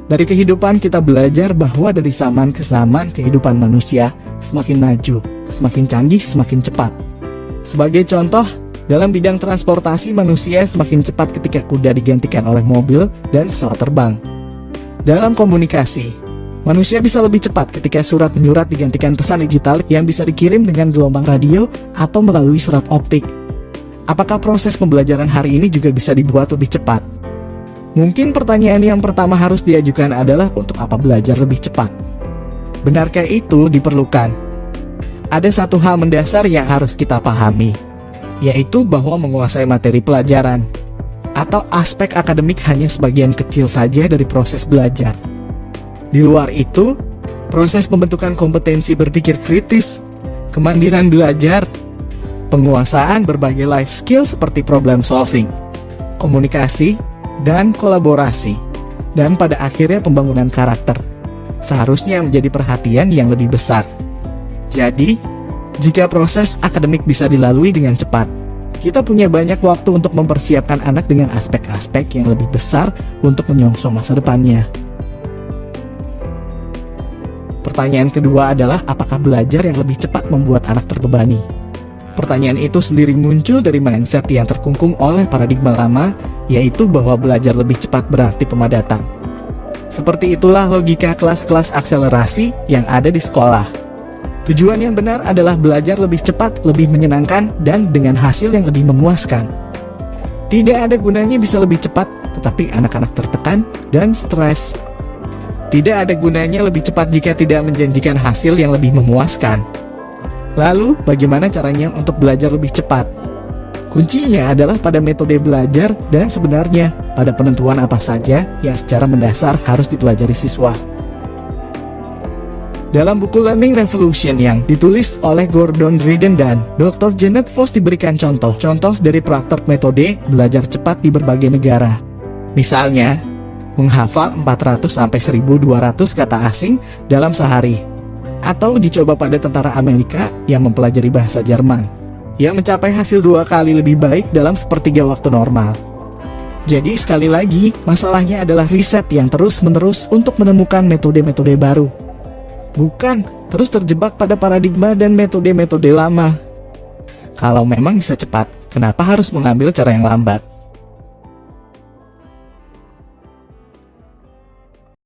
Dari kehidupan kita belajar bahwa dari zaman ke zaman kehidupan manusia semakin maju, semakin canggih, semakin cepat. Sebagai contoh, dalam bidang transportasi manusia semakin cepat ketika kuda digantikan oleh mobil dan pesawat terbang. Dalam komunikasi, manusia bisa lebih cepat ketika surat menyurat digantikan pesan digital yang bisa dikirim dengan gelombang radio atau melalui serat optik. Apakah proses pembelajaran hari ini juga bisa dibuat lebih cepat? Mungkin pertanyaan yang pertama harus diajukan adalah untuk apa belajar lebih cepat? Benarkah itu diperlukan? Ada satu hal mendasar yang harus kita pahami, yaitu bahwa menguasai materi pelajaran atau aspek akademik hanya sebagian kecil saja dari proses belajar. Di luar itu, proses pembentukan kompetensi berpikir kritis, kemandirian belajar, penguasaan berbagai life skill seperti problem solving, komunikasi, dan kolaborasi, dan pada akhirnya pembangunan karakter, seharusnya menjadi perhatian yang lebih besar. Jadi, jika proses akademik bisa dilalui dengan cepat, kita punya banyak waktu untuk mempersiapkan anak dengan aspek-aspek yang lebih besar untuk menyongsong masa depannya. Pertanyaan kedua adalah apakah belajar yang lebih cepat membuat anak terbebani? Pertanyaan itu sendiri muncul dari mindset yang terkungkung oleh paradigma lama, yaitu bahwa belajar lebih cepat berarti pemadatan. Seperti itulah logika kelas-kelas akselerasi yang ada di sekolah. Tujuan yang benar adalah belajar lebih cepat, lebih menyenangkan, dan dengan hasil yang lebih memuaskan. Tidak ada gunanya bisa lebih cepat, tetapi anak-anak tertekan dan stres. Tidak ada gunanya lebih cepat jika tidak menjanjikan hasil yang lebih memuaskan. Lalu, bagaimana caranya untuk belajar lebih cepat? Kuncinya adalah pada metode belajar dan sebenarnya pada penentuan apa saja yang secara mendasar harus dipelajari siswa. Dalam buku Learning Revolution yang ditulis oleh Gordon Dryden dan Dr. Janet Voss diberikan contoh-contoh dari praktek metode belajar cepat di berbagai negara. Misalnya, menghafal 400-1200 kata asing dalam sehari. Atau dicoba pada tentara Amerika yang mempelajari bahasa Jerman, yang mencapai hasil 2 kali lebih baik dalam sepertiga waktu normal. Jadi sekali lagi, masalahnya adalah riset yang terus-menerus untuk menemukan metode-metode baru. Bukan terus terjebak pada paradigma dan metode-metode lama. Kalau memang bisa cepat, kenapa harus mengambil cara yang lambat?